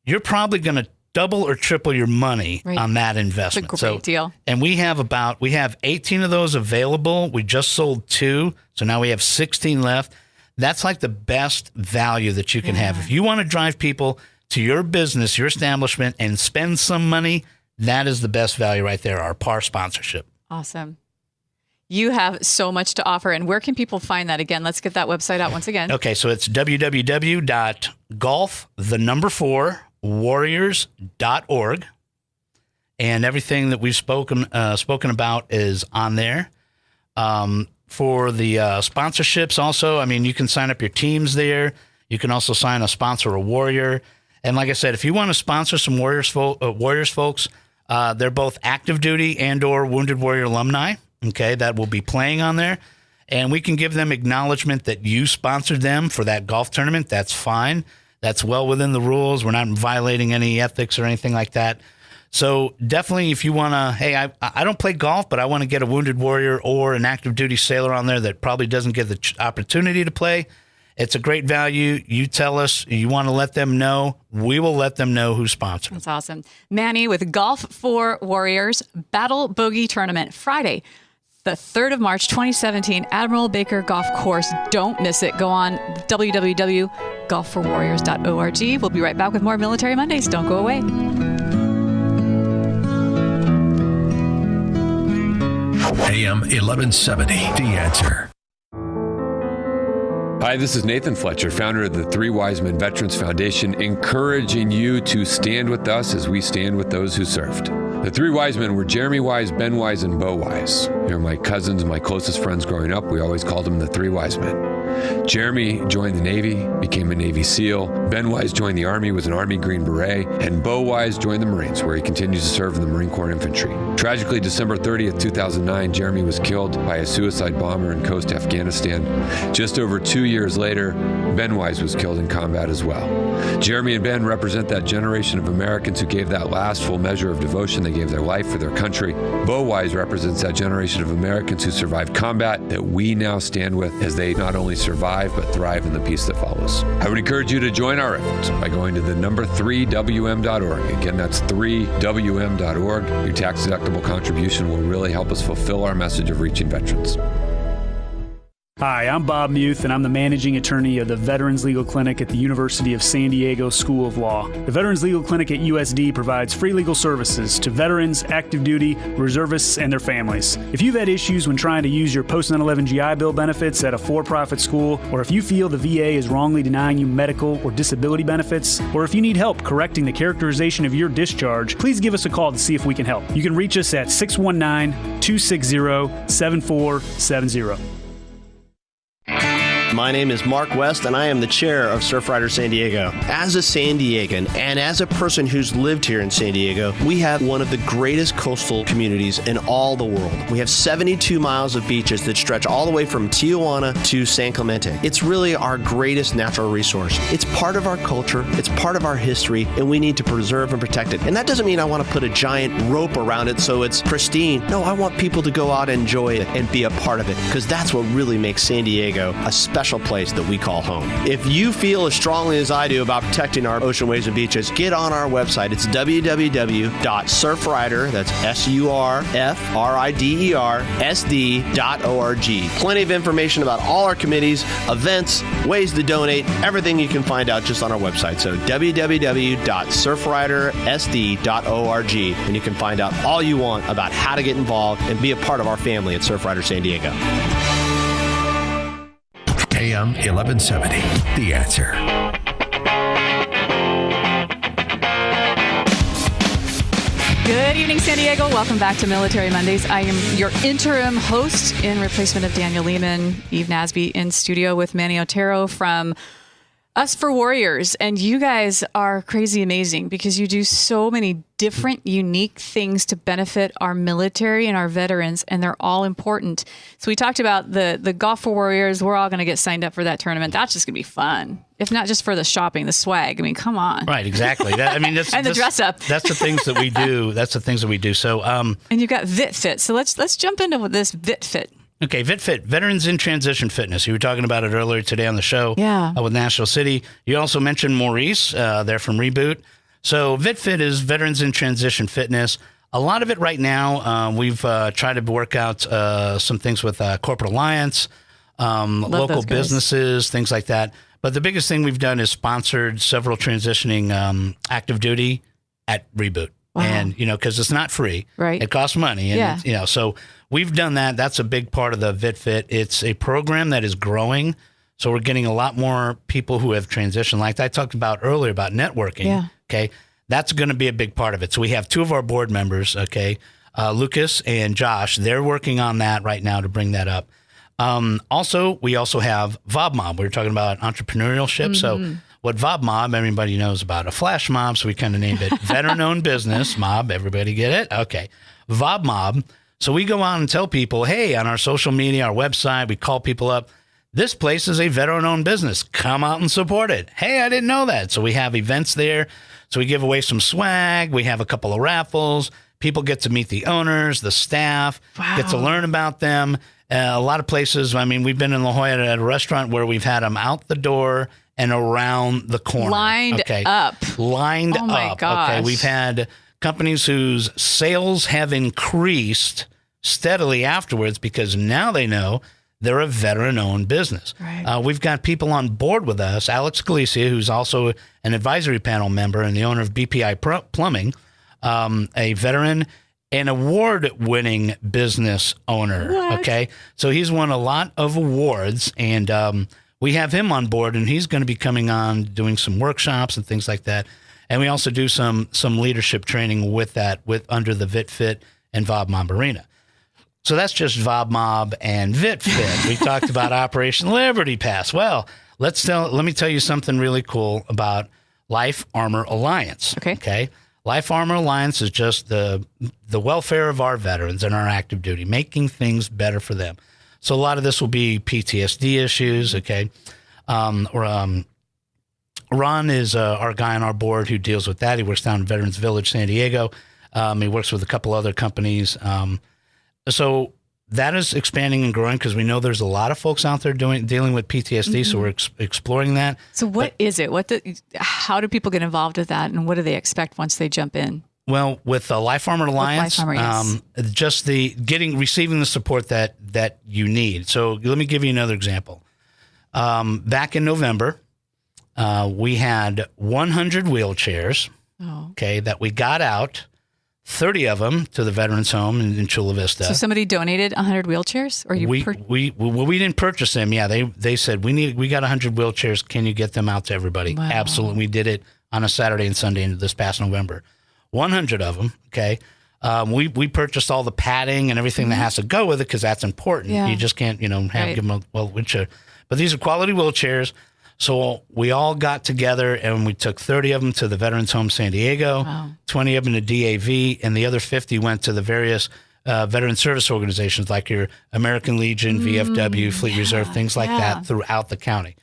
You're probably going to double or triple your money on that investment. It's a great deal. And we have 18 of those available. We just sold 2, so now we have 16 left. That's like the best value that you can have. If you want to drive people to your business, your establishment, and spend some money, that is the best value right there, our PAR sponsorship. Awesome. You have so much to offer. And where can people find that? Again, let's get that website out once again. Okay, so it's www.golf warriors.org. And everything that we've spoken about is on there. For the sponsorships also, I mean, you can sign up your teams there. You can also sponsor a warrior. And like I said, if you want to sponsor some Warriors folks, they're both active duty and or Wounded Warrior alumni. Okay, that will be playing on there. And we can give them acknowledgement that you sponsored them for that golf tournament. That's fine. That's well within the rules. We're not violating any ethics or anything like that. So definitely if you want to, hey, I don't play golf, but I want to get a Wounded Warrior or an active duty sailor on there that probably doesn't get the opportunity to play. It's a great value. You tell us you want to let them know. We will let them know who's sponsored. That's awesome. Manny with Golf for Warriors Battle Bogey Tournament, Friday, the 3rd of March, 2017, Admiral Baker Golf Course. Don't miss it. Go on www.golfforwarriors.org. We'll be right back with more Military Mondays. Don't go away. AM 1170, The Answer. Hi, this is Nathan Fletcher, founder of the Three Wise Men Veterans Foundation, encouraging you to stand with us as we stand with those who served. The three wise men were Jeremy Wise, Ben Wise, and Bo Wise. They're my cousins, my closest friends growing up. We always called them the three wise men. Jeremy joined the Navy, became a Navy SEAL. Ben Wise joined the Army, was an Army Green Beret. And Bo Wise joined the Marines, where he continues to serve in the Marine Corps Infantry. Tragically, December 30th, 2009, Jeremy was killed by a suicide bomber in Coast Afghanistan. Just over 2 years later, Ben Wise was killed in combat as well. Jeremy and Ben represent that generation of Americans who gave that last full measure of devotion they gave their life for their country. Bowwise represents that generation of Americans who survived combat that we now stand with as they not only survive but thrive in the peace that follows. I would encourage you to join our efforts by going to the number 3WM.org. Again, that's 3WM.org. Your tax-deductible contribution will really help us fulfill our message of reaching veterans. Hi, I'm Bob Muth, and I'm the managing attorney of the Veterans Legal Clinic at the University of San Diego School of Law. The Veterans Legal Clinic at USD provides free legal services to veterans, active duty, reservists, and their families. If you've had issues when trying to use your post 9/11 GI Bill benefits at a for-profit school, or if you feel the VA is wrongly denying you medical or disability benefits, or if you need help correcting the characterization of your discharge, please give us a call to see if we can help. You can reach us at 619-260-7470. My name is Mark West, and I am the chair of Surfrider San Diego. As a San Diegan, and as a person who's lived here in San Diego, we have one of the greatest coastal communities in all the world. We have 72 miles of beaches that stretch all the way from Tijuana to San Clemente. It's really our greatest natural resource. It's part of our culture, it's part of our history, and we need to preserve and protect it. And that doesn't mean I want to put a giant rope around it so it's pristine. No, I want people to go out and enjoy it and be a part of it, because that's what really makes San Diego a special place that we call home. If you feel as strongly as I do about protecting our ocean waves and beaches, get on our website. It's www.surfrider, that's surfridersd.org. Plenty of information about all our committees, events, ways to donate, everything you can find out just on our website. So www.surfridersd.org, and you can find out all you want about how to get involved and be a part of our family at Surfrider San Diego. AM 1170, The Answer. Good evening, San Diego. Welcome back to Military Mondays. I am your interim host in replacement of Daniel Lehman, Eve Nasby in studio with Manny Ortero from Us for Warriors. And you guys are crazy amazing because you do so many different, unique things to benefit our military and our veterans, and they're all important. So we talked about the Golf for Warriors. We're all going to get signed up for that tournament. That's just going to be fun. If not just for the shopping, the swag. I mean, come on. Right, exactly. That's, and the dress up. That's the things that we do. That's the things that we do. So, and you've got VitFit. So let's jump into this VitFit. Okay, VitFit, Veterans in Transition Fitness. You were talking about it earlier today on the show with National City. You also mentioned Maurice. They're from Reboot. So VitFit is Veterans in Transition Fitness. A lot of it right now, we've tried to work out some things with Corporate Alliance, local businesses, things like that. But the biggest thing we've done is sponsored several transitioning active duty at Reboot. Wow. And, because it's not free. Right. It costs money. And, so we've done that. That's a big part of the VitFit. It's a program that is growing. So we're getting a lot more people who have transitioned. Like I talked about earlier about networking. Yeah. Okay. That's going to be a big part of it. So we have two of our board members, Lucas and Josh. They're working on that right now to bring that up. We also have VobMob. We were talking about entrepreneurship. Mm-hmm. So what VobMob, everybody knows about a flash mob, so we kind of named it Veteran-Owned Business Mob. Everybody get it? Okay. VobMob. So we go out and tell people, hey, on our social media, our website, we call people up. This place is a veteran-owned business. Come out and support it. Hey, I didn't know that. So we have events there. So we give away some swag. We have a couple of raffles. People get to meet the owners, the staff, get to learn about them. A lot of places, we've been in La Jolla at a restaurant where we've had them out the door and around the corner. Lined up. Oh my gosh. Okay, we've had companies whose sales have increased steadily afterwards because now they know they're a veteran-owned business. Right. We've got people on board with us, Alex Galicia, who's also an advisory panel member and the owner of BPI Plumbing, a veteran and award-winning business owner. What? Okay, so he's won a lot of awards, and we have him on board, and he's going to be coming on doing some workshops and things like that. And we also do some leadership training with under the VitFit and VobMob arena. So that's just VobMob and VitFit. We talked about Operation Liberty Pass. Well, let me tell you something really cool about Life Armor Alliance. Okay. Life Armor Alliance is just the welfare of our veterans and our active duty, making things better for them. So a lot of this will be PTSD issues, okay? Ron is our guy on our board who deals with that. He works down in Veterans Village, San Diego. He works with a couple other companies. So that is expanding and growing because we know there's a lot of folks out there dealing with PTSD. So we're exploring that. So what is it? How do people get involved with that, and what do they expect once they jump in? Well, with the Life Armor Alliance, yes. just receiving the support that you need. So let me give you another example. Back in November, we had 100 wheelchairs. Okay, that we got out. 30 of them to the Veterans Home in Chula Vista. So somebody donated 100 wheelchairs, or we didn't purchase them. Yeah, they said we got 100 wheelchairs. Can you get them out to everybody? Wow. Absolutely. We did it on a Saturday and Sunday this past November. 100 of them. Okay, we purchased all the padding and everything that has to go with it because that's important. Yeah. You just can't give them a wheelchair. But these are quality wheelchairs. So we all got together and we took 30 of them to the Veterans Home San Diego, 20 of them to DAV, and the other 50 went to the various veteran service organizations like your American Legion, VFW, Fleet Reserve, things like that throughout the county.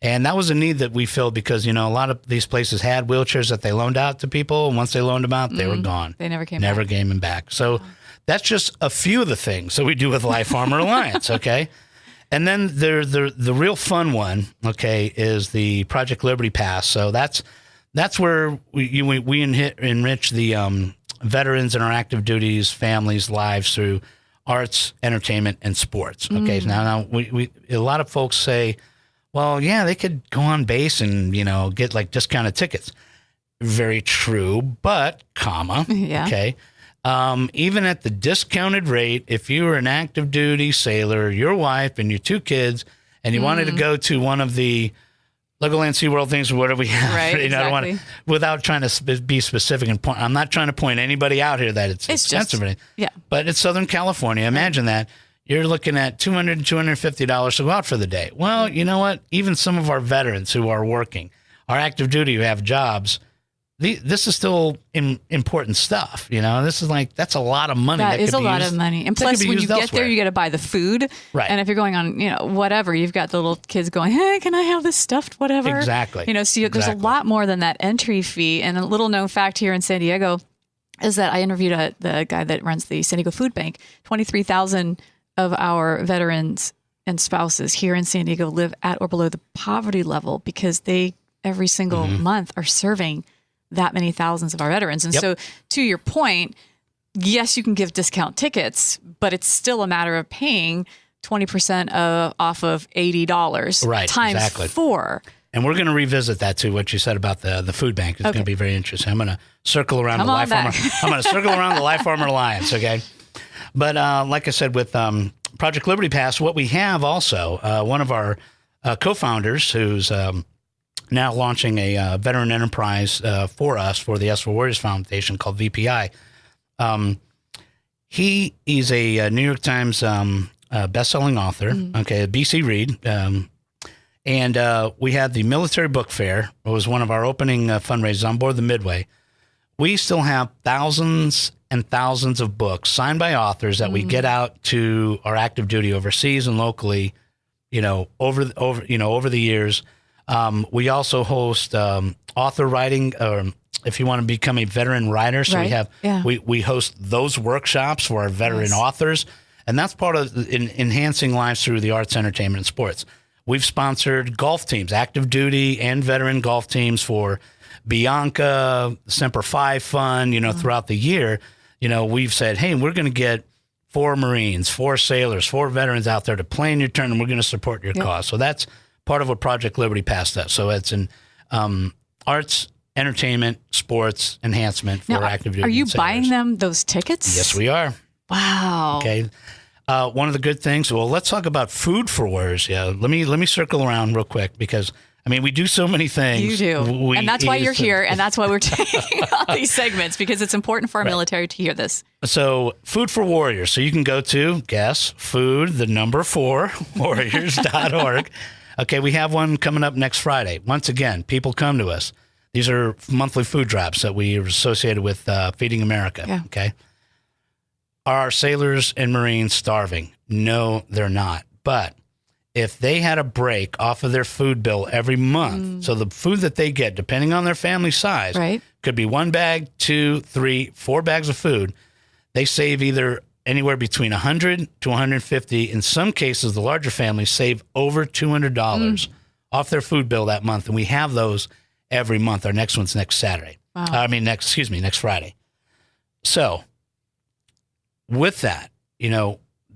And that was a need that we filled because, a lot of these places had wheelchairs that they loaned out to people. And once they loaned them out, they were gone. They never came back. So that's just a few of the things that we do with Life Armor Alliance, okay? And then the real fun one, okay, is the Project Liberty Pass. So that's where we enrich the veterans and our active duties families' lives through arts, entertainment, and sports. Okay, now we a lot of folks say, well, yeah, they could go on base and get like discounted tickets. Very true, but okay. Even at the discounted rate, if you were an active duty sailor, your wife and your 2 kids, and you wanted to go to one of the Legoland SeaWorld things or whatever we have, right, exactly. I don't want to, without trying to be specific and point, I'm not trying to point anybody out here that it's expensive. But it's Southern California. Imagine that. You're looking at $200, $250 to go out for the day. Well, you know what? Even some of our veterans who are working, our active duty who have jobs, this is still important stuff. This is that's a lot of money. That is a lot of money. And plus, when you get there, you got to buy the food. Right. And if you're going on, whatever, you've got the little kids going, hey, can I have this stuffed whatever? Exactly. So there's a lot more than that entry fee. And a little known fact here in San Diego is that I interviewed the guy that runs the San Diego Food Bank. 23,000 of our veterans and spouses here in San Diego live at or below the poverty level because they every single month are serving that many thousands of our veterans. And so to your point, yes, you can give discount tickets, but it's still a matter of paying 20% off of $80 times 4. And we're going to revisit that too, what you said about the food bank. It's going to be very interesting. I'm going to circle around I'm going to circle around the Life Armor Alliance, okay? But like I said, with Project Liberty Pass, what we have also, one of our co-founders who's now launching a veteran enterprise for us for the S4 Warriors Foundation called VPI. He is a New York Times best-selling author, okay, a BC Read. And we had the military book fair. It was one of our opening fundraisers on board the Midway. We still have thousands and thousands of books signed by authors that we get out to our active duty overseas and locally, over the years. We also host author writing, if you want to become a veteran writer. So we host those workshops for our veteran authors. And that's part of enhancing lives through the arts, entertainment, and sports. We've sponsored golf teams, active duty and veteran golf teams for Bianca, Semper Fi Fund, throughout the year. We've said, hey, we're going to get 4 Marines, 4 sailors, 4 veterans out there to play in your turn, and we're going to support your cause. So that's part of what Project Liberty Pass does. So it's in arts, entertainment, sports, enhancement for active duty. Are you buying them those tickets? Yes, we are. Wow. Okay. One of the good things, well, let's talk about food for warriors. Yeah. Let me circle around real quick because, we do so many things. You do. And that's why you're here. And that's why we're taking on these segments because it's important for our military to hear this. So Food for Warriors. So you can go to, food4warriors.org. Okay, we have one coming up next Friday. Once again, people come to us. These are monthly food drops that we are associated with Feeding America. Yeah. Okay. Are our sailors and Marines starving? No, they're not. But if they had a break off of their food bill every month, so the food that they get, depending on their family size, could be 1 bag, 2, 3, 4 bags of food, they save either anywhere between $100 to $150. In some cases, the larger families save over $200 off their food bill that month. And we have those every month. Our next one's next Saturday. Wow. Next Friday. So with that,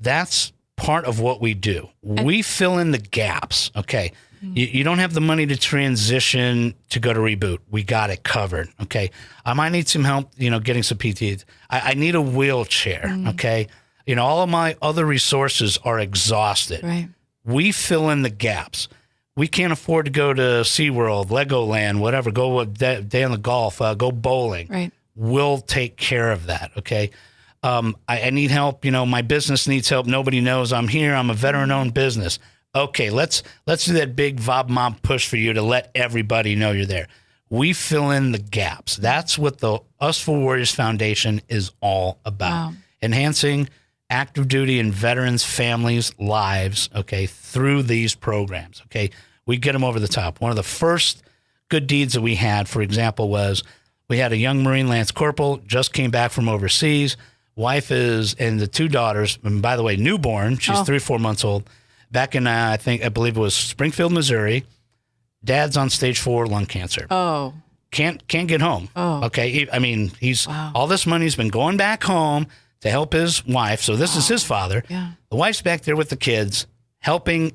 that's part of what we do. We fill in the gaps. Okay. You don't have the money to transition to go to Reboot. We got it covered. Okay. I might need some help, getting some PT. I need a wheelchair. Okay. All of my other resources are exhausted. Right. We fill in the gaps. We can't afford to go to SeaWorld, Legoland, whatever, go a day on the golf, go bowling. Right. We'll take care of that. Okay. I need help. My business needs help. Nobody knows I'm here. I'm a veteran-owned business. Okay, let's do that big VOB-MOB push for you to let everybody know you're there. We fill in the gaps. That's what the Us for Warriors Foundation is all about. Wow. Enhancing active duty and veterans' families' lives, okay, through these programs, okay? We get them over the top. One of the first good deeds that we had, for example, was we had a young Marine Lance Corporal, just came back from overseas. Wife and the 2 daughters, and by the way, newborn, she's 3 or 4 months old, back in, I believe it was Springfield, Missouri. Dad's on stage 4 lung cancer. Oh. Can't get home. Oh. Okay. He's all this money's been going back home to help his wife. So this is his father. Yeah. The wife's back there with the kids, helping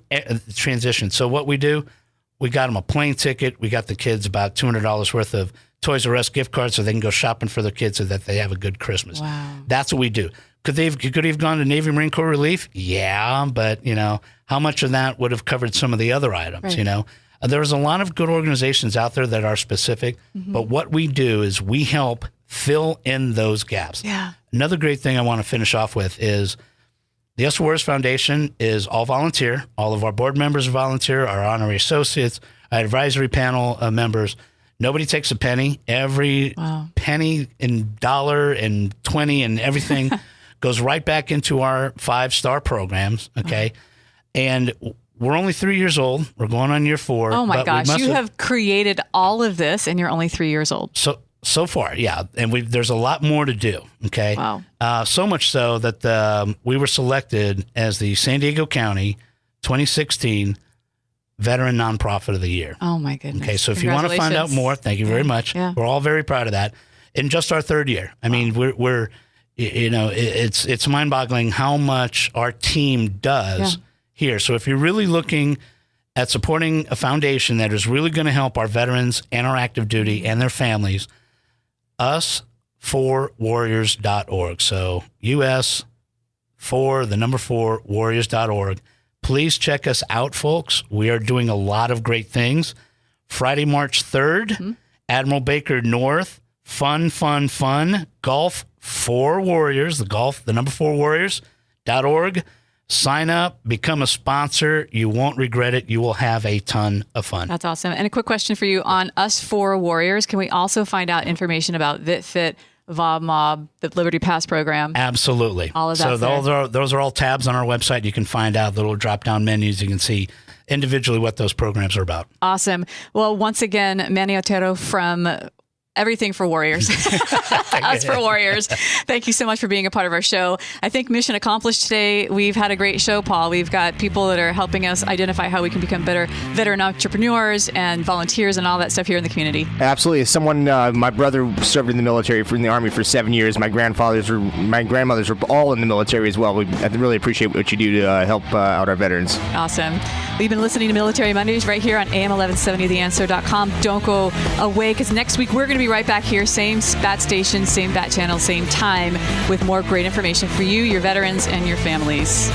transition. So what we do, we got him a plane ticket. We got the kids about $200 worth of Toys R Us gift cards so they can go shopping for their kids so that they have a good Christmas. Wow. That's what we do. Could he have gone to Navy Marine Corps Relief? Yeah, but how much of that would have covered some of the other items? Right. There's a lot of good organizations out there that are specific, but what we do is we help fill in those gaps. Yeah. Another great thing I want to finish off with is the Us for Warriors Foundation is all volunteer. All of our board members are volunteer, our honorary associates, our advisory panel members. Nobody takes a penny. Every penny and dollar and 20 and everything goes right back into our 5-star programs. Okay. And we're only 3 years old. We're going on year 4. Oh my gosh. You have created all of this and you're only 3 years old. So far. Yeah. And there's a lot more to do. Okay. Wow. So much so that we were selected as the San Diego County 2016 Veteran Nonprofit of the Year. Oh my goodness. Okay, so if you want to find out more, thank you very much. Yeah. We're all very proud of that. In just our 3rd year, I mean, we're it's mind-boggling how much our team does here. So if you're really looking at supporting a foundation that is really going to help our veterans and our active duty and their families, us4warriors.org. So US4warriors.org. Please check us out, folks. We are doing a lot of great things. Friday, March 3rd, Admiral Baker North, fun. Golf for Warriors, the number 4 warriors.org. Sign up, become a sponsor. You won't regret it. You will have a ton of fun. That's awesome. And a quick question for you on Us for Warriors. Can we also find out information about VitFit, VOB-MOB, the Liberty Pass program? Absolutely. All of that. So those are all tabs on our website. You can find out little drop-down menus. You can see individually what those programs are about. Awesome. Well, once again, Manny Ortero from Everything for Warriors. Us for Warriors. Thank you so much for being a part of our show. I think mission accomplished today. We've had a great show, Paul. We've got people that are helping us identify how we can become better veteran entrepreneurs and volunteers and all that stuff here in the community. Absolutely. As someone, my brother served in the military, in the Army for 7 years. My grandmothers were all in the military as well. I really appreciate what you do to help out our veterans. Awesome. We've been listening to Military Mondays right here on AM1170theanswer.com. Don't go away, because next week we're going to be right back here, same bat station, same bat channel, same time, with more great information for you, your veterans, and your families.